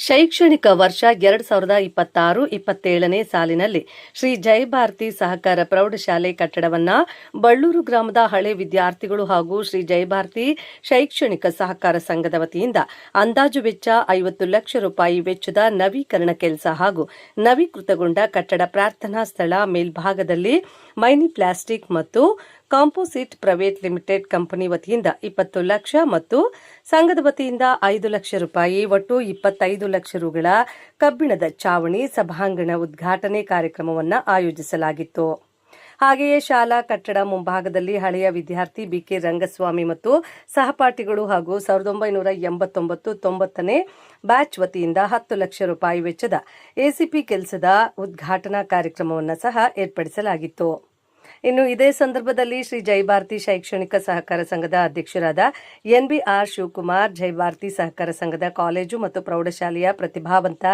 ಶೈಕ್ಷಣಿಕ ವರ್ಷ 2026-27ನೇ ಸಾಲಿನಲ್ಲಿ ಶ್ರೀ ಜಯಭಾರತಿ ಸಹಕಾರ ಪ್ರೌಢಶಾಲೆ ಕಟ್ಟಡವನ್ನು ಬಳ್ಳೂರು ಗ್ರಾಮದ ಹಳೆ ವಿದ್ಯಾರ್ಥಿಗಳು ಹಾಗೂ ಶ್ರೀ ಜಯಭಾರತಿ ಶೈಕ್ಷಣಿಕ ಸಹಕಾರ ಸಂಘದ ವತಿಯಿಂದ ಅಂದಾಜು ವೆಚ್ಚ 50 ಲಕ್ಷ ರೂಪಾಯಿ ವೆಚ್ಚದ ನವೀಕರಣ ಕೆಲಸ ಹಾಗೂ ನವೀಕೃತಗೊಂಡ ಕಟ್ಟಡ ಪ್ರಾರ್ಥನಾ ಸ್ಥಳ ಮೇಲ್ಭಾಗದಲ್ಲಿ ಮೈನಿ ಪ್ಲಾಸ್ಟಿಕ್ ಮತ್ತು ಕಾಂಪೋಸಿಟ್ ಪ್ರೈವೇಟ್ ಲಿಮಿಟೆಡ್ ಕಂಪನಿ ವತಿಯಿಂದ 20 ಲಕ್ಷ ಮತ್ತು ಸಂಘದ ವತಿಯಿಂದ 5 ಲಕ್ಷ ರೂಪಾಯಿ ಒಟ್ಟು 25 ಲಕ್ಷ ರುಗಳ ಕಬ್ಬಿಣದ ಚಾವಣಿ ಸಭಾಂಗಣ ಉದ್ಘಾಟನೆ ಕಾರ್ಯಕ್ರಮವನ್ನು ಆಯೋಜಿಸಲಾಗಿತ್ತು. ಹಾಗೆಯೇ ಶಾಲಾ ಕಟ್ಟಡ ಮುಂಭಾಗದಲ್ಲಿ ಹಳೆಯ ವಿದ್ಯಾರ್ಥಿ ಬಿಕೆ ರಂಗಸ್ವಾಮಿ ಮತ್ತು ಸಹಪಾಠಿಗಳು ಹಾಗೂ 1989-90ನೇ ಬ್ಯಾಚ್ ವತಿಯಿಂದ 10 ಲಕ್ಷ ರೂಪಾಯಿ ವೆಚ್ಚದ ಎಸಿಪಿ ಕೆಲಸದ ಉದ್ಘಾಟನಾ ಕಾರ್ಯಕ್ರಮವನ್ನು ಸಹ ಏರ್ಪಡಿಸಲಾಗಿತ್ತು. ಇನ್ನು ಇದೇ ಸಂದರ್ಭದಲ್ಲಿ ಶ್ರೀ ಜಯಭಾರತಿ ಶೈಕ್ಷಣಿಕ ಸಹಕಾರ ಸಂಘದ ಅಧ್ಯಕ್ಷರಾದ ಎನ್ಬಿಆರ್ ಶಿವಕುಮಾರ್ ಜಯಭಾರತಿ ಸಹಕಾರ ಸಂಘದ ಕಾಲೇಜು ಮತ್ತು ಪ್ರೌಢಶಾಲೆಯ ಪ್ರತಿಭಾವಂತ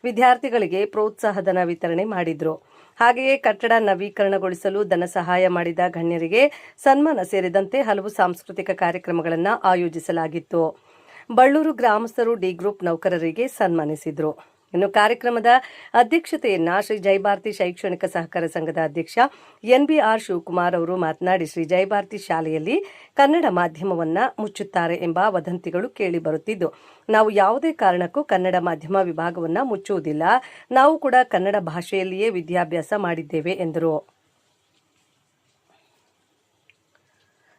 ವಿದ್ಯಾರ್ಥಿಗಳಿಗೆ ಪ್ರೋತ್ಸಾಹಧನ ವಿತರಣೆ ಮಾಡಿದರು. ಹಾಗೆಯೇ ಕಟ್ಟಡ ನವೀಕರಣಗೊಳಿಸಲು ಧನ ಸಹಾಯ ಮಾಡಿದ ಗಣ್ಯರಿಗೆ ಸನ್ಮಾನ ಸೇರಿದಂತೆ ಹಲವು ಸಾಂಸ್ಕೃತಿಕ ಕಾರ್ಯಕ್ರಮಗಳನ್ನು ಆಯೋಜಿಸಲಾಗಿತ್ತು. ಬಳ್ಳೂರು ಗ್ರಾಮಸ್ಥರು ಡಿ ಗ್ರೂಪ್ ನೌಕರರಿಗೆ ಸನ್ಮಾನಿಸಿದರು. ಇನ್ನು ಕಾರ್ಯಕ್ರಮದ ಅಧ್ಯಕ್ಷತೆಯನ್ನ ಶ್ರೀ ಜಯಭಾರತಿ ಶೈಕ್ಷಣಿಕ ಸಹಕಾರ ಸಂಘದ ಅಧ್ಯಕ್ಷ ಎನ್ಬಿಆರ್ ಶಿವಕುಮಾರ್ ಅವರು ಮಾತನಾಡಿ, ಶ್ರೀ ಜಯಭಾರತಿ ಶಾಲೆಯಲ್ಲಿ ಕನ್ನಡ ಮಾಧ್ಯಮವನ್ನ ಮುಚ್ಚುತ್ತಾರೆ ಎಂಬ ವದಂತಿಗಳು ಕೇಳಿ ಬರುತ್ತಿದ್ದು, ನಾವು ಯಾವುದೇ ಕಾರಣಕ್ಕೂ ಕನ್ನಡ ಮಾಧ್ಯಮ ವಿಭಾಗವನ್ನ ಮುಚ್ಚುವುದಿಲ್ಲ. ನಾವು ಕೂಡ ಕನ್ನಡ ಭಾಷೆಯಲ್ಲಿಯೇ ವಿದ್ಯಾಭ್ಯಾಸ ಮಾಡಿದ್ದೇವೆ ಎಂದರು.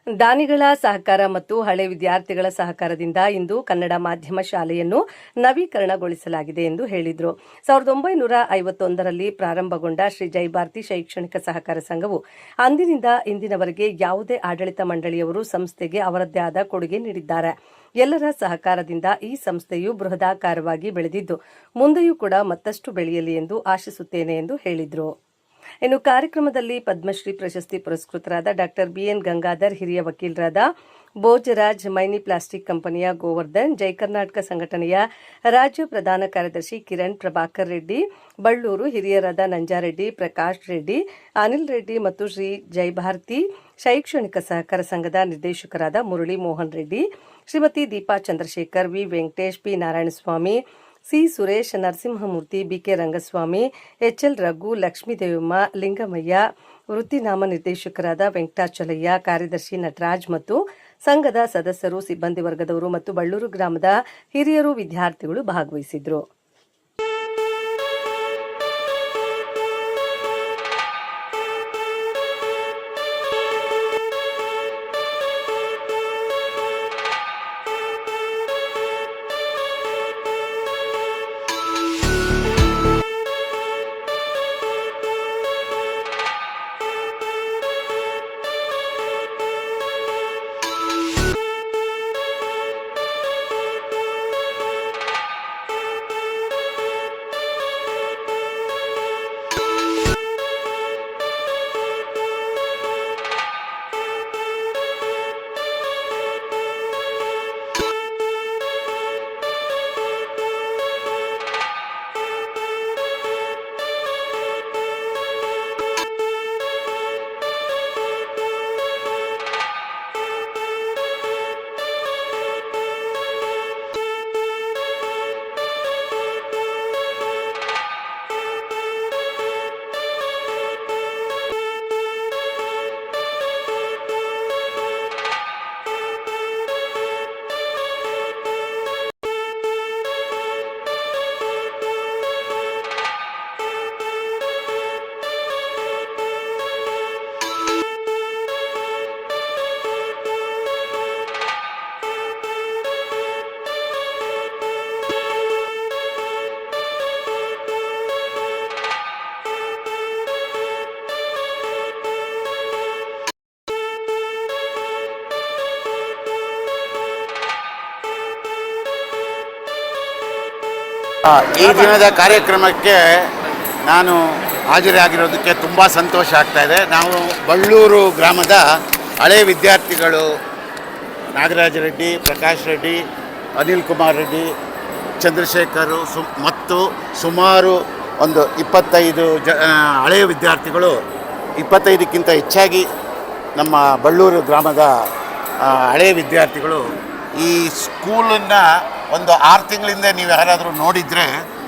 ದಾನಿಗಳ ಸಹಕಾರ ಮತ್ತು ಹಳೆ ವಿದ್ಯಾರ್ಥಿಗಳ ಸಹಕಾರದಿಂದ ಇಂದು ಕನ್ನಡ ಮಾಧ್ಯಮ ಶಾಲೆಯನ್ನು ನವೀಕರಣಗೊಳಿಸಲಾಗಿದೆ ಎಂದು ಹೇಳಿದರು. 1951ರಲ್ಲಿ ಪ್ರಾರಂಭಗೊಂಡ ಶ್ರೀ ಜಯಭಾರತಿ ಶೈಕ್ಷಣಿಕ ಸಹಕಾರ ಸಂಘವು ಅಂದಿನಿಂದ ಇಂದಿನವರೆಗೆ ಯಾವುದೇ ಆಡಳಿತ ಮಂಡಳಿಯವರು ಸಂಸ್ಥೆಗೆ ಅವರದ್ದೇ ಆದ ಕೊಡುಗೆ ನೀಡಿದ್ದಾರೆ. ಎಲ್ಲರ ಸಹಕಾರದಿಂದ ಈ ಸಂಸ್ಥೆಯು ಬೃಹದಾಕಾರವಾಗಿ ಬೆಳೆದಿದ್ದು ಮುಂದೆಯೂ ಕೂಡ ಮತ್ತಷ್ಟು ಬೆಳೆಯಲಿ ಎಂದು ಆಶಿಸುತ್ತೇನೆ ಎಂದು ಹೇಳಿದರು. ಇನ್ನು ಕಾರ್ಯಕ್ರಮದಲ್ಲಿ ಪದ್ಮಶ್ರೀ ಪ್ರಶಸ್ತಿ ಪುರಸ್ಕೃತರಾದ ಡಾಕ್ಟರ್ ಬಿಎನ್ ಗಂಗಾಧರ್, ಹಿರಿಯ ವಕೀಲರಾದ ಭೋಜರಾಜ್, ಮೈನಿ ಪ್ಲಾಸ್ಟಿಕ್ ಕಂಪನಿಯ ಗೋವರ್ಧನ್, ಜೈ ಕರ್ನಾಟಕ ಸಂಘಟನೆಯ ರಾಜ್ಯ ಪ್ರಧಾನ ಕಾರ್ಯದರ್ಶಿ ಕಿರಣ್ ಪ್ರಭಾಕರ್ ರೆಡ್ಡಿ, ಬಳ್ಳೂರು ಹಿರಿಯರಾದ ನಂಜಾರೆಡ್ಡಿ, ಪ್ರಕಾಶ್ ರೆಡ್ಡಿ, ಅನಿಲ್ ರೆಡ್ಡಿ ಮತ್ತು ಶ್ರೀ ಜಯಭಾರತಿ ಶೈಕ್ಷಣಿಕ ಸಹಕಾರ ಸಂಘದ ನಿರ್ದೇಶಕರಾದ Murali Mohan Reddy, Shrimati Deepa Chandrashekar, V Venkatesh, P Narayanaswamy, C Suresh, Narasimhamurthy, BK Rangaswamy, HL Raghu, Lakshmidevamma, Lingamayya, ವೃತ್ತಿನಾಮ ನಿರ್ದೇಶಕರಾದ ವೆಂಕಟಾಚಲಯ್ಯ, ಕಾರ್ಯದರ್ಶಿ ನಟರಾಜ್ ಮತ್ತು ಸಂಘದ ಸದಸ್ಯರು, ಸಿಬ್ಬಂದಿ ವರ್ಗದವರು ಮತ್ತು ಬಳ್ಳೂರು ಗ್ರಾಮದ ಹಿರಿಯರು, ವಿದ್ಯಾರ್ಥಿಗಳು ಭಾಗವಹಿಸಿದ್ರು. ಈ ದಿನದ ಕಾರ್ಯಕ್ರಮಕ್ಕೆ ನಾನು ಹಾಜರಾಗಿರೋದಕ್ಕೆ ತುಂಬ ಸಂತೋಷ ಆಗ್ತಾಯಿದೆ. ನಾವು ಬಳ್ಳೂರು ಗ್ರಾಮದ ಹಳೆ ವಿದ್ಯಾರ್ಥಿಗಳು ನಾಗರಾಜ ರೆಡ್ಡಿ, ಪ್ರಕಾಶ್ ರೆಡ್ಡಿ, ಅನಿಲ್ ಕುಮಾರ್ ರೆಡ್ಡಿ, ಚಂದ್ರಶೇಖರ್ ಮತ್ತು ಸುಮಾರು ಒಂದು 25 ಹಳೆಯ ವಿದ್ಯಾರ್ಥಿಗಳು, 25ಕ್ಕಿಂತ ಹೆಚ್ಚಾಗಿ ನಮ್ಮ ಬಳ್ಳೂರು ಗ್ರಾಮದ ಹಳೆಯ ವಿದ್ಯಾರ್ಥಿಗಳು ಈ ಸ್ಕೂಲನ್ನು ಒಂದು 6 ತಿಂಗಳಿಂದ ನೀವು ಯಾರಾದರೂ ನೋಡಿದರೆ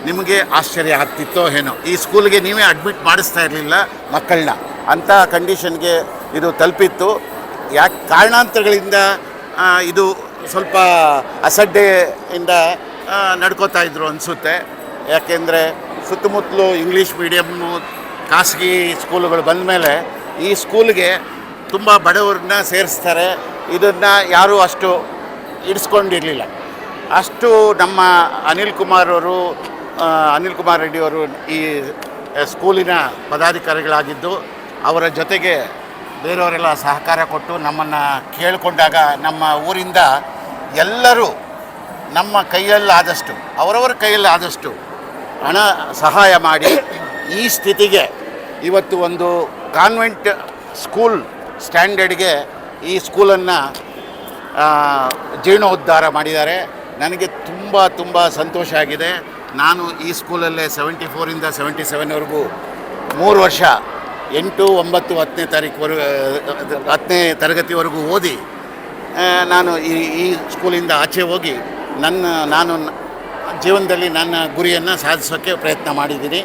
ನಿಮಗೆ ಆಶ್ಚರ್ಯ ಆಗ್ತಿತ್ತೋ ಏನೋ. ಈ ಸ್ಕೂಲ್ಗೆ ನೀವೇ ಅಡ್ಮಿಟ್ ಮಾಡಿಸ್ತಾ ಇರಲಿಲ್ಲ ಮಕ್ಕಳನ್ನ, ಅಂಥ ಕಂಡೀಷನ್ಗೆ ಇದು ತಲುಪಿತ್ತು. ಯಾಕೆ ಕಾರಣಾಂತರಗಳಿಂದ ಇದು ಸ್ವಲ್ಪ ಅಸಡ್ಡೆಯಿಂದ ನಡ್ಕೋತಾ ಇದ್ರು ಅನಿಸುತ್ತೆ. ಯಾಕೆಂದರೆ ಸುತ್ತಮುತ್ತಲು ಇಂಗ್ಲೀಷ್ ಮೀಡಿಯಮ್ಮು ಖಾಸಗಿ ಸ್ಕೂಲುಗಳು ಬಂದ ಮೇಲೆ ಈ ಸ್ಕೂಲ್ಗೆ ತುಂಬ ಬಡವ್ರನ್ನ ಸೇರಿಸ್ತಾರೆ. ಇದನ್ನು ಯಾರೂ ಅಷ್ಟು ಇಡಿಸ್ಕೊಂಡಿರಲಿಲ್ಲ. ಅಷ್ಟು ನಮ್ಮ ಅನಿಲ್ ಕುಮಾರ್ ರೆಡ್ಡಿ ಅವರು ಈ ಸ್ಕೂಲಿನ ಪದಾಧಿಕಾರಿಗಳಾಗಿದ್ದು, ಅವರ ಜೊತೆಗೆ ಬೇರೆಯವರೆಲ್ಲ ಸಹಕಾರ ಕೊಟ್ಟು ನಮ್ಮನ್ನು ಕೇಳಿಕೊಂಡಾಗ ನಮ್ಮ ಊರಿಂದ ಎಲ್ಲರೂ ನಮ್ಮ ಕೈಯಲ್ಲಾದಷ್ಟು, ಅವರವರ ಕೈಯಲ್ಲಾದಷ್ಟು ಹಣ ಸಹಾಯ ಮಾಡಿ ಈ ಸ್ಥಿತಿಗೆ ಇವತ್ತು ಒಂದು ಕಾನ್ವೆಂಟ್ ಸ್ಕೂಲ್ ಸ್ಟ್ಯಾಂಡರ್ಡ್ಗೆ ಈ ಸ್ಕೂಲನ್ನು ಜೀರ್ಣೋದ್ಧಾರ ಮಾಡಿದ್ದಾರೆ. ನನಗೆ ತುಂಬ ಸಂತೋಷ ಆಗಿದೆ. ನಾನು ಈ ಸ್ಕೂಲಲ್ಲೇ 74 ಇಂದ 77ವರೆಗೂ 3 ವರ್ಷ 8, 9, 10ನೇ ತರಗತಿವರೆಗೂ ಓದಿ ನಾನು ಈ ಸ್ಕೂಲಿಂದ ಆಚೆ ಹೋಗಿ ನಾನು ಜೀವನದಲ್ಲಿ ನನ್ನ ಗುರಿಯನ್ನು ಸಾಧಿಸೋಕ್ಕೆ ಪ್ರಯತ್ನ ಮಾಡಿದ್ದೀನಿ.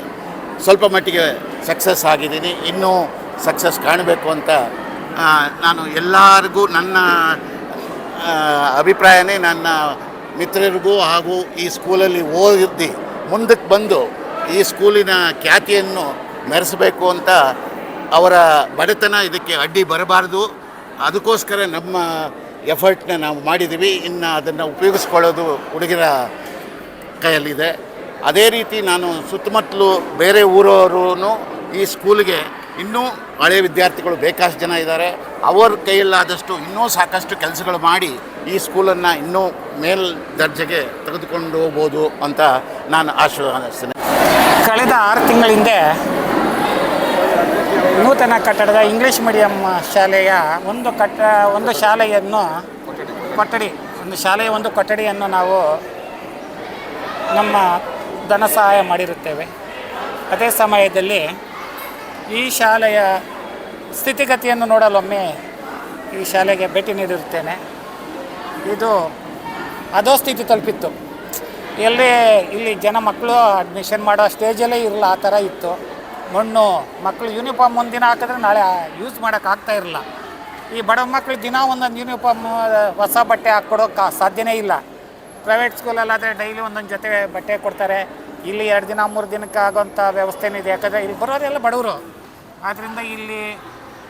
ಸ್ವಲ್ಪ ಮಟ್ಟಿಗೆ ಸಕ್ಸಸ್ ಆಗಿದ್ದೀನಿ. ಇನ್ನೂ ಸಕ್ಸಸ್ ಕಾಣಬೇಕು ಅಂತ ನಾನು ಎಲ್ಲರಿಗೂ ನನ್ನ ಅಭಿಪ್ರಾಯನೇ ನನ್ನ ಮಿತ್ರರಿಗೂ ಹಾಗೂ ಈ ಸ್ಕೂಲಲ್ಲಿ ಓದಿ ಮುಂದಕ್ಕೆ ಬಂದು ಈ ಸ್ಕೂಲಿನ ಖ್ಯಾತಿಯನ್ನು ಮೆರೆಸಬೇಕು ಅಂತ, ಅವರ ಬಡತನ ಇದಕ್ಕೆ ಅಡ್ಡಿ ಬರಬಾರ್ದು, ಅದಕ್ಕೋಸ್ಕರ ನಮ್ಮ ಎಫರ್ಟ್ನ ನಾವು ಮಾಡಿದ್ದೀವಿ. ಇನ್ನು ಅದನ್ನು ಉಪಯೋಗಿಸ್ಕೊಳ್ಳೋದು ಹುಡುಗರ ಕೈಯಲ್ಲಿದೆ. ಅದೇ ರೀತಿ ನಾನು ಸುತ್ತಮುತ್ತಲು ಬೇರೆ ಊರವರು ಈ ಸ್ಕೂಲಿಗೆ ಇನ್ನೂ ಹಳೆ ವಿದ್ಯಾರ್ಥಿಗಳು ಬೇಕಾಷ್ಟು ಜನ ಇದ್ದಾರೆ. ಅವ್ರ ಕೈಯಲ್ಲಾದಷ್ಟು ಇನ್ನೂ ಸಾಕಷ್ಟು ಕೆಲಸಗಳು ಮಾಡಿ ಈ ಸ್ಕೂಲನ್ನು ಇನ್ನೂ ದರ್ಜೆಗೆ ತೆಗೆದುಕೊಂಡು ಹೋಗ್ಬೋದು ಅಂತ ನಾನು ಆಶಿಸ್ತೇನೆ. ಕಳೆದ 6 ತಿಂಗಳ ಹಿಂದೆ ನೂತನ ಕಟ್ಟಡದ ಇಂಗ್ಲೀಷ್ ಮೀಡಿಯಂ ಶಾಲೆಯ ಒಂದು ಕೊಠಡಿಯನ್ನು ನಾವು ನಮ್ಮ ಧನ ಸಹಾಯ ಮಾಡಿರುತ್ತೇವೆ. ಅದೇ ಸಮಯದಲ್ಲಿ ಈ ಶಾಲೆಯ ಸ್ಥಿತಿಗತಿಯನ್ನು ನೋಡಲೊಮ್ಮೆ ಈ ಶಾಲೆಗೆ ಭೇಟಿ ನೀಡಿರುತ್ತೇನೆ. ಇದು ಅಧೋಸ್ಥಿತಿ ತಲುಪಿತ್ತು. ಇಲ್ಲಿ ಮಕ್ಕಳು ಅಡ್ಮಿಷನ್ ಮಾಡೋ ಸ್ಟೇಜಲ್ಲೇ ಇರಲ್ಲ, ಆ ಥರ ಇತ್ತು. ಮಣ್ಣು, ಮಕ್ಕಳು ಯೂನಿಫಾರ್ಮ್ ಒಂದಿನ ಹಾಕಿದ್ರೆ ನಾಳೆ ಯೂಸ್ ಮಾಡೋಕ್ಕಾಗ್ತಾ ಇರಲಿಲ್ಲ. ಈ ಬಡ ಮಕ್ಕಳು ದಿನ ಒಂದೊಂದು ಯೂನಿಫಾರ್ಮ್ ಹೊಸ ಬಟ್ಟೆ ಹಾಕ್ಕೊಡೋಕ್ಕೆ ಸಾಧ್ಯನೇ ಇಲ್ಲ. ಪ್ರೈವೇಟ್ ಸ್ಕೂಲಲ್ಲಾದರೆ ಡೈಲಿ ಒಂದೊಂದು ಜೊತೆ ಬಟ್ಟೆ ಕೊಡ್ತಾರೆ. ಇಲ್ಲಿ 2 ದಿನ 3 ದಿನಕ್ಕೆ ಆಗೋಂಥ ವ್ಯವಸ್ಥೆನೇ ಇದೆ. ಯಾಕಂದರೆ ಇಲ್ಲಿ ಬರೋರೆಲ್ಲ ಬಡವರು. ಆದ್ದರಿಂದ ಇಲ್ಲಿ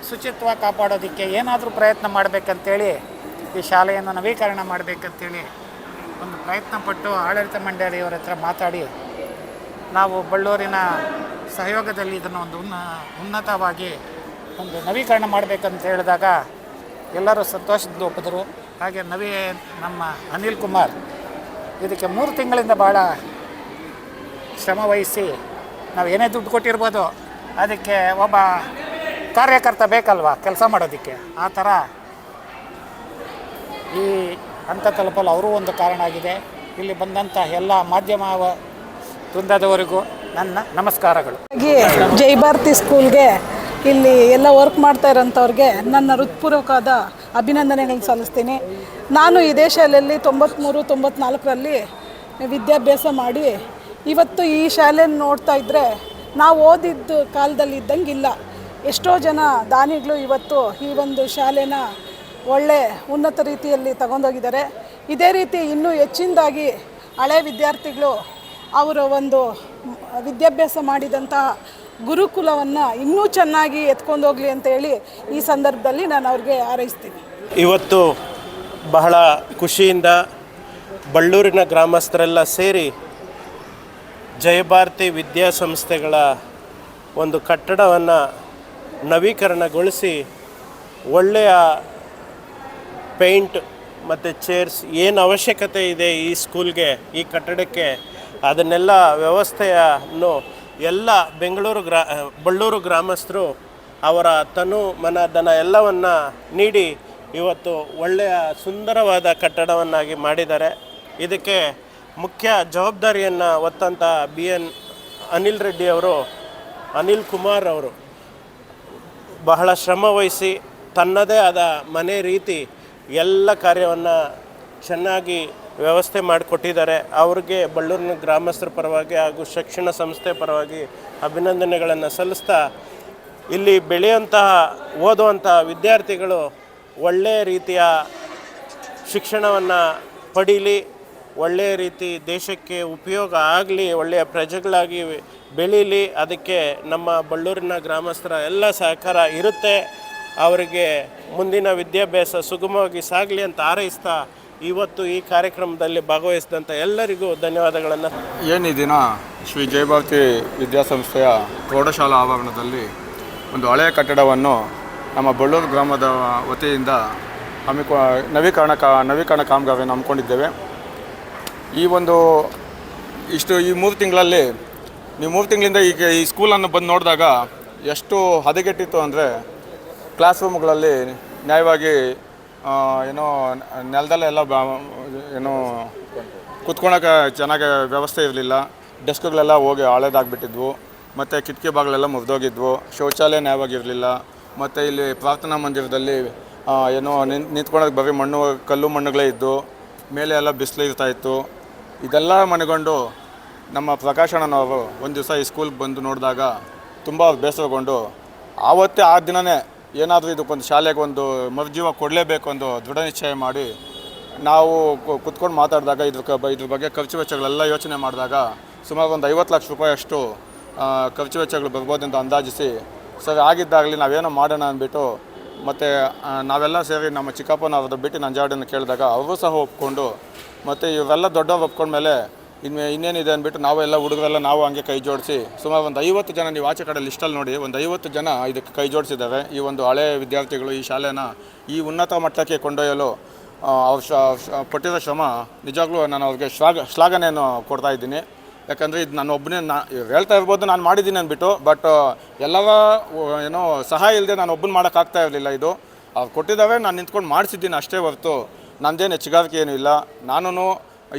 ಶುಚಿತ್ವ ಕಾಪಾಡೋದಕ್ಕೆ ಏನಾದರೂ ಪ್ರಯತ್ನ ಮಾಡಬೇಕಂತೇಳಿ, ಈ ಶಾಲೆಯನ್ನು ನವೀಕರಣ ಮಾಡಬೇಕಂತೇಳಿ ಒಂದು ಪ್ರಯತ್ನಪಟ್ಟು ಆಡಳಿತ ಮಂಡಳಿಯವರ ಹತ್ರ ಮಾತಾಡಿ ನಾವು ಬಳ್ಳೂರಿನ ಸಹಯೋಗದಲ್ಲಿ ಇದನ್ನು ಒಂದು ಉನ್ನತವಾಗಿ ಒಂದು ನವೀಕರಣ ಮಾಡಬೇಕಂತ ಹೇಳಿದಾಗ ಎಲ್ಲರೂ ಸಂತೋಷದಿಂದ ಒಪ್ಪಿದರು. ಹಾಗೆ ನಮ್ಮ ಅನಿಲ್ ಕುಮಾರ್ ಇದಕ್ಕೆ 3 ತಿಂಗಳಿಂದ ಭಾಳ ಶ್ರಮ ವಹಿಸಿ, ನಾವು ಏನೇ ದುಡ್ಡು ಕೊಟ್ಟಿರ್ಬೋದು, ಅದಕ್ಕೆ ಒಬ್ಬ ಕಾರ್ಯಕರ್ತ ಬೇಕಲ್ವ ಕೆಲಸ ಮಾಡೋದಕ್ಕೆ. ಆ ಥರ ಈ ಹಂತ ತಲುಪಲು ಅವರು ಒಂದು ಕಾರಣ ಆಗಿದೆ. ಇಲ್ಲಿ ಬಂದಂಥ ಎಲ್ಲ ಮಾಧ್ಯಮ ವೃಂದದವರಿಗೂ ನನ್ನ ನಮಸ್ಕಾರಗಳು. ಜೈ ಭಾರತಿ ಸ್ಕೂಲ್ಗೆ ಇಲ್ಲಿ ಎಲ್ಲ ವರ್ಕ್ ಮಾಡ್ತಾ ಇರೋಂಥವ್ರಿಗೆ ನನ್ನ ಹೃತ್ಪೂರ್ವಕವಾದ ಅಭಿನಂದನೆಗಳನ್ನು ಸಲ್ಲಿಸ್ತೀನಿ. ನಾನು ಇದೇ ಶಾಲೆಯಲ್ಲಿ 93-94ರಲ್ಲಿ ವಿದ್ಯಾಭ್ಯಾಸ ಮಾಡಿ ಇವತ್ತು ಈ ಶಾಲೆಯನ್ನು ನೋಡ್ತಾ ಇದ್ದರೆ ನಾವು ಓದಿದ್ದು ಕಾಲದಲ್ಲಿ ಇದ್ದಂಗಿಲ್ಲ. ಎಷ್ಟೋ ಜನ ದಾನಿಗಳು ಇವತ್ತು ಈ ಒಂದು ಶಾಲೆನ ಒಳ್ಳೆ ಉನ್ನತ ರೀತಿಯಲ್ಲಿ ತಗೊಂಡೋಗಿದ್ದಾರೆ. ಇದೇ ರೀತಿ ಇನ್ನೂ ಹೆಚ್ಚಿನದಾಗಿ ಹಳೆ ವಿದ್ಯಾರ್ಥಿಗಳು ಅವರ ಒಂದು ವಿದ್ಯಾಭ್ಯಾಸ ಮಾಡಿದಂತಹ ಗುರುಕುಲವನ್ನು ಇನ್ನೂ ಚೆನ್ನಾಗಿ ಎತ್ಕೊಂಡು ಹೋಗಲಿ ಅಂತ ಹೇಳಿ ಈ ಸಂದರ್ಭದಲ್ಲಿ ನಾನು ಅವ್ರಿಗೆ ಹಾರೈಸ್ತೀನಿ. ಇವತ್ತು ಬಹಳ ಖುಷಿಯಿಂದ ಬಳ್ಳೂರಿನ ಗ್ರಾಮಸ್ಥರೆಲ್ಲ ಸೇರಿ ಜಯಭಾರತಿ ವಿದ್ಯಾಸಂಸ್ಥೆಗಳ ಒಂದು ಕಟ್ಟಡವನ್ನು ನವೀಕರಣಗೊಳಿಸಿ ಒಳ್ಳೆಯ ಪೇಂಟ್ ಮತ್ತು ಚೇರ್ಸ್ ಏನು ಅವಶ್ಯಕತೆ ಇದೆ ಈ ಸ್ಕೂಲ್ಗೆ, ಈ ಕಟ್ಟಡಕ್ಕೆ, ಅದನ್ನೆಲ್ಲ ವ್ಯವಸ್ಥೆಯನ್ನು ಎಲ್ಲ ಬಳ್ಳೂರು ಗ್ರಾಮಸ್ಥರು ಅವರ ತನು ಮನ ಧನ ಎಲ್ಲವನ್ನು ನೀಡಿ ಇವತ್ತು ಒಳ್ಳೆಯ ಸುಂದರವಾದ ಕಟ್ಟಡವನ್ನಾಗಿ ಮಾಡಿದ್ದಾರೆ. ಇದಕ್ಕೆ ಮುಖ್ಯ ಜವಾಬ್ದಾರಿಯನ್ನು ಹೊತ್ತಂಥ ಅನಿಲ್ ರೆಡ್ಡಿ ಅವರು, ಅನಿಲ್ ಕುಮಾರ್ ಅವರು ಬಹಳ ಶ್ರಮವಹಿಸಿ ತನ್ನದೇ ಆದ ಮನೆ ರೀತಿ ಎಲ್ಲ ಕಾರ್ಯವನ್ನು ಚೆನ್ನಾಗಿ ವ್ಯವಸ್ಥೆ ಮಾಡಿಕೊಟ್ಟಿದ್ದಾರೆ. ಅವ್ರಿಗೆ ಬಳ್ಳೂರಿನ ಗ್ರಾಮಸ್ಥರ ಪರವಾಗಿ ಹಾಗೂ ಶಿಕ್ಷಣ ಸಂಸ್ಥೆ ಪರವಾಗಿ ಅಭಿನಂದನೆಗಳನ್ನು ಸಲ್ಲಿಸ್ತಾ, ಇಲ್ಲಿ ಬೆಳೆಯುವಂತಹ ಓದುವಂತಹ ವಿದ್ಯಾರ್ಥಿಗಳು ಒಳ್ಳೆಯ ರೀತಿಯ ಶಿಕ್ಷಣವನ್ನು ಪಡೀಲಿ, ಒಳ್ಳೆಯ ರೀತಿ ದೇಶಕ್ಕೆ ಉಪಯೋಗ ಆಗಲಿ, ಒಳ್ಳೆಯ ಪ್ರಜೆಗಳಾಗಿ ಬೆಳೀಲಿ. ಅದಕ್ಕೆ ನಮ್ಮ ಬಳ್ಳೂರಿನ ಗ್ರಾಮಸ್ಥರ ಎಲ್ಲ ಸಹಕಾರ ಇರುತ್ತೆ. ಅವರಿಗೆ ಮುಂದಿನ ವಿದ್ಯಾಭ್ಯಾಸ ಸುಗಮವಾಗಿ ಸಾಗಲಿ ಅಂತ ಹಾರೈಸ್ತಾ ಇವತ್ತು ಈ ಕಾರ್ಯಕ್ರಮದಲ್ಲಿ ಭಾಗವಹಿಸಿದಂಥ ಎಲ್ಲರಿಗೂ ಧನ್ಯವಾದಗಳನ್ನು. ಏನು ಈ ದಿನ ಶ್ರೀ ಜಯಭಾರತಿ ವಿದ್ಯಾಸಂಸ್ಥೆಯ ಪ್ರೌಢಶಾಲಾ ಆವರಣದಲ್ಲಿ ಒಂದು ಹಳೆಯ ಕಟ್ಟಡವನ್ನು ನಮ್ಮ ಬಳ್ಳೂರು ಗ್ರಾಮದ ವತಿಯಿಂದ ನವೀಕರಣ ಕಾಮಗಾರಿಯನ್ನು ಹಮ್ಮಿಕೊಂಡಿದ್ದೇವೆ. ಈ 3 ತಿಂಗಳಲ್ಲಿ ನೀವು 3 ತಿಂಗಳಿಂದ ಈಗ ಈ ಸ್ಕೂಲನ್ನು ಬಂದು ನೋಡಿದಾಗ ಎಷ್ಟು ಹದಗೆಟ್ಟಿತ್ತು ಅಂದರೆ, ಕ್ಲಾಸ್ ರೂಮ್ಗಳಲ್ಲಿ ನ್ಯಾಯವಾಗಿ ನೆಲದಲ್ಲೆಲ್ಲ ಕುತ್ಕೊಳಕ್ಕೆ ಚೆನ್ನಾಗಿ ವ್ಯವಸ್ಥೆ ಇರಲಿಲ್ಲ. ಡೆಸ್ಕ್ಗಳೆಲ್ಲ ಹೋಗಿ ಹಳೇದಾಗ್ಬಿಟ್ಟಿದ್ವು, ಮತ್ತು ಕಿಟಕಿ ಬಾಗಿಲೆಲ್ಲ ಮುರಿದೋಗಿದ್ವು. ಶೌಚಾಲಯ ನ್ಯಾಯವಾಗಿರಲಿಲ್ಲ. ಮತ್ತು ಇಲ್ಲಿ ಪ್ರಾರ್ಥನಾ ಮಂದಿರದಲ್ಲಿ ನಿಂತ್ಕೊಳ್ಳೋಕೆ ಬರೀ ಕಲ್ಲು ಮಣ್ಣುಗಳೇ ಇದ್ದು, ಮೇಲೆ ಎಲ್ಲ ಬಿಸಿಲು ಇರ್ತಾಯಿತ್ತು. ಇದೆಲ್ಲ ಮನೆಗೊಂಡು ನಮ್ಮ ಪ್ರಕಾಶಣ್ಣನವರು ಒಂದು ದಿವಸ ಈ ಸ್ಕೂಲ್ಗೆ ಬಂದು ನೋಡಿದಾಗ ತುಂಬ ಬೇಸರಗೊಂಡು ಆವತ್ತೇ ಆ ದಿನವೇ ಏನಾದರೂ ಇದಕ್ಕೊಂದು ಶಾಲೆಗೆ ಒಂದು ಮರುಜೀವ ಕೊಡಲೇಬೇಕು ಒಂದು ದೃಢ ನಿಶ್ಚಯ ಮಾಡಿ ನಾವು ಕುತ್ಕೊಂಡು ಮಾತಾಡಿದಾಗ ಇದ್ರ ಬಗ್ಗೆ ಖರ್ಚು ವೆಚ್ಚಗಳೆಲ್ಲ ಯೋಚನೆ ಮಾಡಿದಾಗ ಸುಮಾರು ಒಂದು 50 ಲಕ್ಷ ರೂಪಾಯಿ ಅಷ್ಟು ಖರ್ಚು ವೆಚ್ಚಗಳು ಬರ್ಬೋದೆಂದು ಅಂದಾಜಿಸಿ, ಸರ್ ಆಗಿದ್ದಾಗಲಿ ನಾವೇನೋ ಮಾಡೋಣ ಅಂದ್ಬಿಟ್ಟು ಮತ್ತು ನಾವೆಲ್ಲ ಸೇರಿ ನಮ್ಮ ಚಿಕ್ಕಪ್ಪನವ್ರದ್ದು ಬಿಟ್ಟು ನಂಜಾಡನ್ನು ಕೇಳಿದಾಗ ಅವರು ಸಹ ಒಪ್ಕೊಂಡು, ಮತ್ತು ಇವರೆಲ್ಲ ದೊಡ್ಡವ್ರು ಒಪ್ಕೊಂಡ್ಮೇಲೆ ಇನ್ನೇನಿದೆ ಅಂದ್ಬಿಟ್ಟು ನಾವೆಲ್ಲ ಹುಡುಗರೆಲ್ಲ ನಾವು ಹಂಗೆ ಕೈ ಜೋಡಿಸಿ ಸುಮಾರು ಒಂದು 50 ಜನ, ನೀವು ಆಚೆ ಕಡೆ ಲಿಸ್ಟಲ್ಲಿ ನೋಡಿ, ಒಂದು 50 ಜನ ಇದಕ್ಕೆ ಕೈ ಜೋಡಿಸಿದ್ದಾರೆ. ಈ ಒಂದು ಹಳೆ ವಿದ್ಯಾರ್ಥಿಗಳು ಈ ಶಾಲೆನ ಈ ಉನ್ನತ ಮಟ್ಟಕ್ಕೆ ಕೊಂಡೊಯ್ಯಲು ಅವ್ರು ಪಟ್ಟಿರೋ ಶ್ರಮ ನಿಜವಾಗ್ಲೂ ನಾನು ಅವ್ರಿಗೆ ಶ್ಲಾಘನೆಯನ್ನು ಕೊಡ್ತಾಯಿದ್ದೀನಿ. ಯಾಕಂದರೆ ಇದು ನಾನು ಒಬ್ಬನೇ ಹೇಳ್ತಾ ಇರ್ಬೋದು ನಾನು ಮಾಡಿದ್ದೀನಿ ಅಂದ್ಬಿಟ್ಟು, ಬಟ್ ಎಲ್ಲರ ಸಹಾಯ ಇಲ್ಲದೆ ನಾನು ಒಬ್ಬನ ಮಾಡೋಕ್ಕಾಗ್ತಾ ಇರಲಿಲ್ಲ. ಇದು ಅವ್ರು ಕೊಟ್ಟಿದ್ದಾವೆ, ನಾನು ನಿಂತ್ಕೊಂಡು ಮಾಡಿಸಿದ್ದೀನಿ ಅಷ್ಟೇ ಹೊರತು ನನ್ನದೇನು ಹೆಚ್ಚುಗಾರಿಕೆ ಏನೂ ಇಲ್ಲ. ನಾನು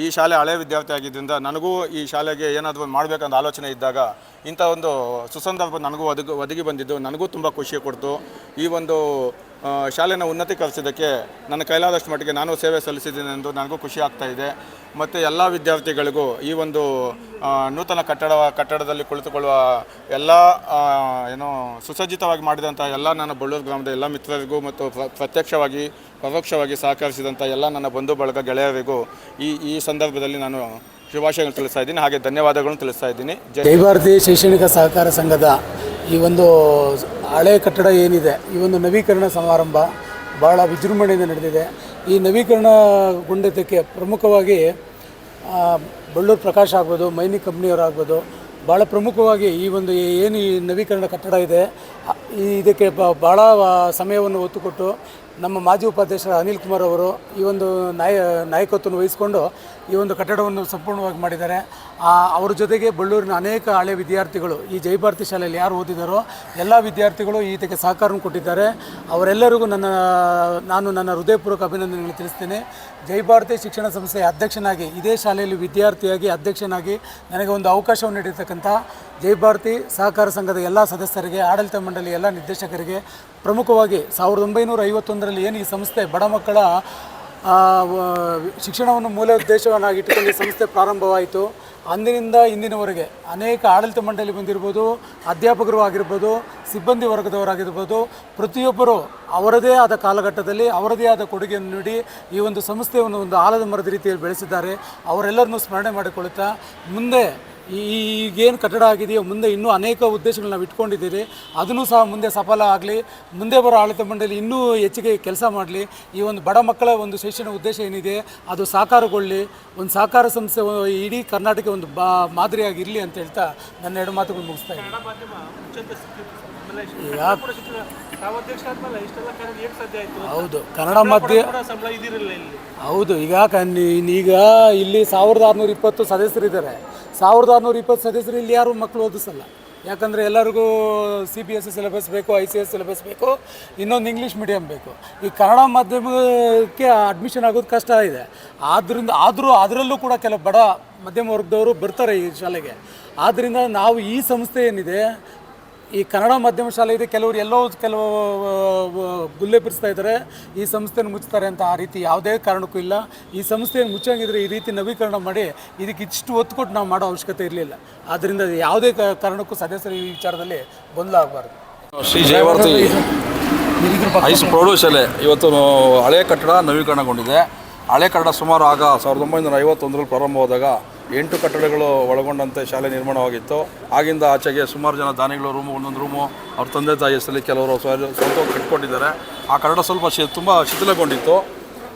ಈ ಶಾಲೆ ಹಳೆ ವಿದ್ಯಾರ್ಥಿ ಆಗಿದ್ದರಿಂದ ನನಗೂ ಈ ಶಾಲೆಗೆ ಏನಾದರೂ ಮಾಡಬೇಕಂತ ಆಲೋಚನೆ ಇದ್ದಾಗ ಇಂಥ ಒಂದು ಸುಸಂದರ್ಭ ನನಗೂ ಒದಗಿ ಬಂದಿದ್ದು ನನಗೂ ತುಂಬ ಖುಷಿ ಕೊಡ್ತು. ಈ ಒಂದು ಶಾಲೆನ ಉನ್ನತೀಕರಿಸಿದ್ದಕ್ಕೆ ನನ್ನ ಕೈಲಾದಷ್ಟು ಮಟ್ಟಿಗೆ ನಾನು ಸೇವೆ ಸಲ್ಲಿಸಿದ್ದೀನಿ ಎಂದು ನನಗೂ ಖುಷಿ ಆಗ್ತಾಯಿದೆ. ಮತ್ತು ಎಲ್ಲ ವಿದ್ಯಾರ್ಥಿಗಳಿಗೂ ಈ ಒಂದು ನೂತನ ಕಟ್ಟಡದಲ್ಲಿ ಕುಳಿತುಕೊಳ್ಳುವ ಎಲ್ಲ ಸುಸಜ್ಜಿತವಾಗಿ ಮಾಡಿದಂಥ ಎಲ್ಲ ನನ್ನ ಬಳ್ಳೂರು ಗ್ರಾಮದ ಎಲ್ಲ ಮಿತ್ರರಿಗೂ ಮತ್ತು ಪ್ರತ್ಯಕ್ಷವಾಗಿ ಪರೋಕ್ಷವಾಗಿ ಸಹಕರಿಸಿದಂಥ ಎಲ್ಲ ನನ್ನ ಬಂಧು ಬಳಗ ಗೆಳೆಯರಿಗೂ ಈ ಸಂದರ್ಭದಲ್ಲಿ ನಾನು ಶುಭಾಶಯಗಳನ್ನು ತಿಳಿಸ್ತಾ ಇದ್ದೀನಿ, ಹಾಗೆ ಧನ್ಯವಾದಗಳನ್ನು ತಿಳಿಸ್ತಾ ಇದ್ದೀನಿ. ಜಯಭಾರತಿ ಶೈಕ್ಷಣಿಕ ಸಹಕಾರ ಸಂಘದ ಈ ಒಂದು ಹಳೆಯ ಕಟ್ಟಡ ಏನಿದೆ, ಈ ಒಂದು ನವೀಕರಣ ಸಮಾರಂಭ ಭಾಳ ವಿಜೃಂಭಣೆಯಿಂದ ನಡೆದಿದೆ. ಈ ನವೀಕರಣಗೊಂಡಿದ್ದಕ್ಕೆ ಪ್ರಮುಖವಾಗಿ ಬಳ್ಳೂರು ಪ್ರಕಾಶ್ ಆಗ್ಬೋದು, ಮೈನಿ ಕಂಪ್ನಿಯವರಾಗ್ಬೋದು, ಭಾಳ ಪ್ರಮುಖವಾಗಿ ಈ ಒಂದು ಏನು ಈ ನವೀಕರಣ ಕಟ್ಟಡ ಇದೆ ಇದಕ್ಕೆ ಭಾಳ ಸಮಯವನ್ನು ಒತ್ತು ಕೊಟ್ಟು ನಮ್ಮ ಮಾಜಿ ಉಪಾಧ್ಯಕ್ಷರ ಅನಿಲ್ ಕುಮಾರ್ ಅವರು ಈ ಒಂದು ನಾಯಕತ್ವವನ್ನು ವಹಿಸಿಕೊಂಡು ಈ ಒಂದು ಕಟ್ಟಡವನ್ನು ಸಂಪೂರ್ಣವಾಗಿ ಮಾಡಿದ್ದಾರೆ. ಅವ್ರ ಜೊತೆಗೆ ಬಳ್ಳೂರಿನ ಅನೇಕ ಹಳೆ ವಿದ್ಯಾರ್ಥಿಗಳು ಈ ಜಯಭಾರತಿ ಶಾಲೆಯಲ್ಲಿ ಯಾರು ಓದಿದ್ದಾರೋ ಎಲ್ಲ ವಿದ್ಯಾರ್ಥಿಗಳು ಇದಕ್ಕೆ ಸಹಕಾರವನ್ನು ಕೊಟ್ಟಿದ್ದಾರೆ. ಅವರೆಲ್ಲರಿಗೂ ನಾನು ನನ್ನ ಹೃದಯಪೂರ್ವಕ ಅಭಿನಂದನೆಗಳನ್ನು ತಿಳಿಸ್ತೇನೆ. ಜಯಭಾರತಿ ಶಿಕ್ಷಣ ಸಂಸ್ಥೆಯ ಅಧ್ಯಕ್ಷನಾಗಿ, ಇದೇ ಶಾಲೆಯಲ್ಲಿ ವಿದ್ಯಾರ್ಥಿಯಾಗಿ ಅಧ್ಯಕ್ಷನಾಗಿ ನನಗೆ ಒಂದು ಅವಕಾಶವನ್ನು ನೀಡಿರ್ತಕ್ಕಂಥ ಜಯಭಾರತಿ ಸಹಕಾರ ಸಂಘದ ಎಲ್ಲ ಸದಸ್ಯರಿಗೆ, ಆಡಳಿತ ಮಂಡಳಿ ಎಲ್ಲ ನಿರ್ದೇಶಕರಿಗೆ, ಪ್ರಮುಖವಾಗಿ 1951ರಲ್ಲಿ ಏನು ಈ ಸಂಸ್ಥೆ ಬಡ ಮಕ್ಕಳ ಶಿಕ್ಷಣವನ್ನು ಮೂಲ ಉದ್ದೇಶವನ್ನಾಗಿ ಇಟ್ಟುಕೊಂಡು ಈ ಸಂಸ್ಥೆ ಪ್ರಾರಂಭವಾಯಿತು. ಅಂದಿನಿಂದ ಇಂದಿನವರೆಗೆ ಅನೇಕ ಆಡಳಿತ ಮಂಡಳಿ ಬಂದಿರ್ಬೋದು, ಅಧ್ಯಾಪಕರು ಆಗಿರ್ಬೋದು, ಸಿಬ್ಬಂದಿ ವರ್ಗದವರಾಗಿರ್ಬೋದು, ಪ್ರತಿಯೊಬ್ಬರು ಅವರದೇ ಆದ ಕಾಲಘಟ್ಟದಲ್ಲಿ ಅವರದೇ ಆದ ಕೊಡುಗೆಯನ್ನು ನೀಡಿ ಈ ಒಂದು ಸಂಸ್ಥೆಯನ್ನು ಒಂದು ಆಲದ ಮರದ ರೀತಿಯಲ್ಲಿ ಬೆಳೆಸಿದ್ದಾರೆ. ಅವರೆಲ್ಲರನ್ನೂ ಸ್ಮರಣೆ ಮಾಡಿಕೊಳ್ಳುತ್ತಾ ಮುಂದೆ ಈಗೇನು ಕಟ್ಟಡ ಆಗಿದೆಯೋ ಮುಂದೆ ಇನ್ನೂ ಅನೇಕ ಉದ್ದೇಶಗಳನ್ನ ನಾವು ಇಟ್ಕೊಂಡಿದ್ದೀರಿ, ಅದನ್ನು ಸಹ ಮುಂದೆ ಸಫಲ ಆಗಲಿ, ಮುಂದೆ ಬರೋ ಆಡಳಿತ ಮಂಡಳಿ ಇನ್ನೂ ಹೆಚ್ಚಿಗೆ ಕೆಲಸ ಮಾಡಲಿ, ಈ ಒಂದು ಬಡ ಮಕ್ಕಳ ಒಂದು ಶೈಕ್ಷಣಿಕ ಉದ್ದೇಶ ಏನಿದೆ ಅದು ಸಾಕಾರಗೊಳ್ಳಿ, ಒಂದು ಸಹಕಾರ ಸಂಸ್ಥೆ ಇಡೀ ಕರ್ನಾಟಕ ಒಂದು ಮಾದರಿಯಾಗಿರಲಿ ಅಂತ ಹೇಳ್ತಾ ನನ್ನ 2 ಮಾತುಗಳು ಮುಗಿಸ್ತಾ ಇದ್ದೀನಿ. ಹೌದು, ಕನ್ನಡ ಮಾಧ್ಯಮ ಹೌದು. ಈಗ ಇಲ್ಲಿ 1620 ಸದಸ್ಯರಿದ್ದಾರೆ. 1620 ಸದಸ್ಯರು ಇಲ್ಲಿ ಯಾರು ಮಕ್ಕಳು ಓದಿಸಲ್ಲ. ಯಾಕಂದರೆ ಎಲ್ಲರಿಗೂ CBSE ಸಿಲೆಬಸ್ ಬೇಕು, ICS ಸಿಲೆಬಸ್ ಬೇಕು, ಇನ್ನೊಂದು ಇಂಗ್ಲೀಷ್ ಮೀಡಿಯಮ್ ಬೇಕು. ಈ ಕನ್ನಡ ಮಾಧ್ಯಮಕ್ಕೆ ಅಡ್ಮಿಷನ್ ಆಗೋದು ಕಷ್ಟ ಇದೆ. ಆದರೂ ಅದರಲ್ಲೂ ಕೂಡ ಕೆಲವು ಬಡ ಮಧ್ಯಮ ವರ್ಗದವರು ಬರ್ತಾರೆ ಈ ಶಾಲೆಗೆ. ಆದ್ದರಿಂದ ನಾವು ಈ ಸಂಸ್ಥೆ ಏನಿದೆ ಈ ಕನ್ನಡ ಮಾಧ್ಯಮ ಶಾಲೆ ಇದೆ, ಕೆಲವು ಗುಲ್ಲೆ ಬಿಡಿಸ್ತಾ ಇದ್ದಾರೆ, ಈ ಸಂಸ್ಥೆಯನ್ನು ಮುಚ್ತಾರೆ ಅಂತ. ಆ ರೀತಿ ಯಾವುದೇ ಕಾರಣಕ್ಕೂ ಇಲ್ಲ. ಈ ಸಂಸ್ಥೆಯನ್ನು ಮುಚ್ಚಂಗಿದ್ರೆ ಈ ರೀತಿ ನವೀಕರಣ ಮಾಡಿ ಇದಕ್ಕೆ ಇಷ್ಟು ಒತ್ತು ಕೊಟ್ಟು ನಾವು ಮಾಡೋ ಅವಶ್ಯಕತೆ ಇರಲಿಲ್ಲ. ಆದ್ದರಿಂದ ಯಾವುದೇ ಕಾರಣಕ್ಕೂ ಸದಸ್ಯರು ಈ ವಿಚಾರದಲ್ಲಿ ಗೊಂದಲ ಆಗಬಾರ್ದು. ಶ್ರೀ ಜಯಭಾರತಿ ಹೈಸ್ ಪ್ರೌಢಶಾಲೆ ಇವತ್ತು ಹಳೆಯ ಕಟ್ಟಡ ನವೀಕರಣಗೊಂಡಿದೆ. ಹಳೆ ಕಟ್ಟಡ ಸುಮಾರು ಆಗ 1951ರಲ್ಲಿ ಪ್ರಾರಂಭವಾದಾಗ 8 ಕಟ್ಟಡಗಳು ಒಳಗೊಂಡಂತೆ ಶಾಲೆ ನಿರ್ಮಾಣವಾಗಿತ್ತು. ಆಗಿಂದ ಆಚೆಗೆ ಸುಮಾರು ಜನ ದಾನಿಗಳು ಒಂದೊಂದು ರೂಮು ಅವ್ರ ತಂದೆ ತಾಯಿ ಹೆಸರಲ್ಲಿ ಕೆಲವರು ಸ್ವಂತ ಕಟ್ಕೊಂಡಿದ್ದಾರೆ. ಆ ಕಟ್ಟಡ ಸ್ವಲ್ಪ ತುಂಬ ಶಿಥಿಲಗೊಂಡಿತ್ತು.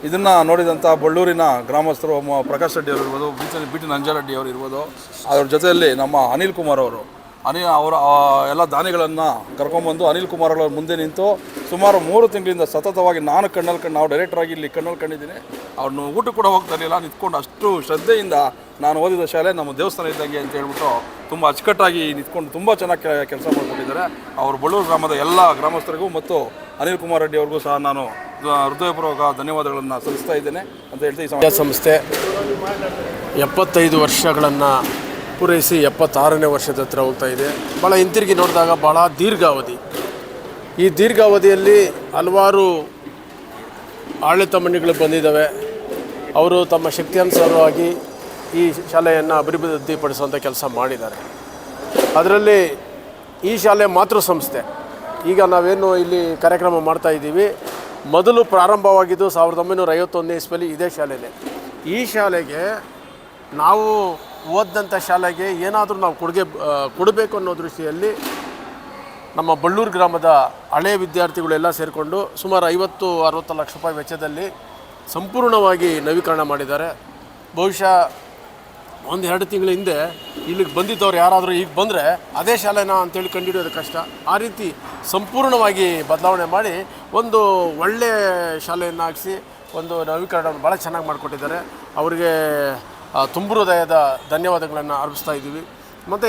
ಇದನ್ನು ನೋಡಿದಂಥ ಬಳ್ಳೂರಿನ ಗ್ರಾಮಸ್ಥರು ಪ್ರಕಾಶ್ ರೆಡ್ಡಿ ಅವರು ಇರ್ಬೋದು, ಬಿ ಟಿ ನಂಜಾರೆಡ್ಡಿ ಅವರು ಇರ್ಬೋದು, ಅವ್ರ ಜೊತೆಯಲ್ಲಿ ನಮ್ಮ ಅನಿಲ್ ಕುಮಾರ್ ಅವರು ಅವರ ಎಲ್ಲ ದಾನಿಗಳನ್ನು ಕರ್ಕೊಂಬಂದು ಅನಿಲ್ ಕುಮಾರ್ ಅವರ ಮುಂದೆ ನಿಂತು ಸುಮಾರು 3 ತಿಂಗಳಿಂದ ಸತತವಾಗಿ ನಾವು ಡೈರೆಕ್ಟರಾಗಿ ಇಲ್ಲಿ ಕಣ್ಣಲ್ಲಿ ಕಂಡಿದ್ದೀನಿ. ಅವ್ರನ್ನ ಊಟ ಕೂಡ ಹೋಗ್ತಾ ಇರಲಿಲ್ಲ, ನಿಂತ್ಕೊಂಡು ಅಷ್ಟು ಶ್ರದ್ಧೆಯಿಂದ ನಾನು ಓದಿದ ಶಾಲೆ ನಮ್ಮ ದೇವಸ್ಥಾನ ಇದ್ದಂಗೆ ಅಂತ ಹೇಳ್ಬಿಟ್ಟು ತುಂಬ ಅಚ್ಚುಕಟ್ಟಾಗಿ ನಿಂತ್ಕೊಂಡು ತುಂಬ ಚೆನ್ನಾಗಿ ಕೆಲಸ ಮಾಡಿಕೊಂಡಿದ್ದಾರೆ. ಅವರು ಬಳ್ಳೂರು ಗ್ರಾಮದ ಎಲ್ಲ ಗ್ರಾಮಸ್ಥರಿಗೂ ಮತ್ತು ಅನಿಲ್ ಕುಮಾರ್ ರೆಡ್ಡಿ ಅವ್ರಿಗೂ ಸಹ ನಾನು ಹೃದಯಪೂರ್ವಕ ಧನ್ಯವಾದಗಳನ್ನು ಸಲ್ಲಿಸ್ತಾ ಇದ್ದೇನೆ ಅಂತ ಹೇಳ್ತಾ ಈ ಸಂಸ್ಥೆ 75 ವರ್ಷಗಳನ್ನು ಪೂರೈಸಿ 76ನೇ ವರ್ಷದ ಹತ್ರ ಹೋಗ್ತಾ ಇದೆ. ಭಾಳ ಹಿಂತಿರುಗಿ ನೋಡಿದಾಗ ಭಾಳ ದೀರ್ಘಾವಧಿ. ಈ ದೀರ್ಘಾವಧಿಯಲ್ಲಿ ಹಲವಾರು ಆಡಳಿತ ಮಂಡಳಿಗಳು ಬಂದಿದ್ದಾವೆ. ಅವರು ತಮ್ಮ ಶಕ್ತಿಯಾನುಸಾರವಾಗಿ ಈ ಶಾಲೆಯನ್ನು ಅಭಿವೃದ್ಧಿಪಡಿಸುವಂಥ ಕೆಲಸ ಮಾಡಿದ್ದಾರೆ. ಅದರಲ್ಲಿ ಈ ಶಾಲೆ ಮಾತೃ ಸಂಸ್ಥೆ. ಈಗ ನಾವೇನು ಇಲ್ಲಿ ಕಾರ್ಯಕ್ರಮ ಮಾಡ್ತಾ ಇದ್ದೀವಿ, ಮೊದಲು ಪ್ರಾರಂಭವಾಗಿದ್ದು 1951ನೇ ಇಸ್ವಿಯಲ್ಲಿ ಇದೇ ಶಾಲೆಯೇ. ಈ ಶಾಲೆಗೆ ನಾವು ಓದಿದಂಥ ಶಾಲೆಗೆ ಏನಾದರೂ ನಾವು ಕೊಡಬೇಕು ಅನ್ನೋ ದೃಷ್ಟಿಯಲ್ಲಿ ನಮ್ಮ ಬಳ್ಳೂರು ಗ್ರಾಮದ ಹಳೆಯ ವಿದ್ಯಾರ್ಥಿಗಳೆಲ್ಲ ಸೇರಿಕೊಂಡು ಸುಮಾರು 50-60 ಲಕ್ಷ ರೂಪಾಯಿ ವೆಚ್ಚದಲ್ಲಿ ಸಂಪೂರ್ಣವಾಗಿ ನವೀಕರಣ ಮಾಡಿದ್ದಾರೆ. ಬಹುಶಃ 1-2 ತಿಂಗಳ ಹಿಂದೆ ಇಲ್ಲಿಗೆ ಬಂದಿದ್ದವ್ರು ಯಾರಾದರೂ ಈಗ ಬಂದರೆ ಅದೇ ಶಾಲೆನ ಅಂತೇಳಿ ಕಂಡುಹಿಡಿಯೋದು ಕಷ್ಟ. ಆ ರೀತಿ ಸಂಪೂರ್ಣವಾಗಿ ಬದಲಾವಣೆ ಮಾಡಿ ಒಂದು ಒಳ್ಳೆಯ ಶಾಲೆಯನ್ನು ಹಾಕಿಸಿ ಒಂದು ನವೀಕರಣವನ್ನು ಭಾಳ ಚೆನ್ನಾಗಿ ಮಾಡಿಕೊಟ್ಟಿದ್ದಾರೆ. ಅವರಿಗೆ ತುಂಬ ಹೃದಯದ ಧನ್ಯವಾದಗಳನ್ನು ಅರ್ಪಿಸ್ತಾ ಇದ್ದೀವಿ. ಮತ್ತು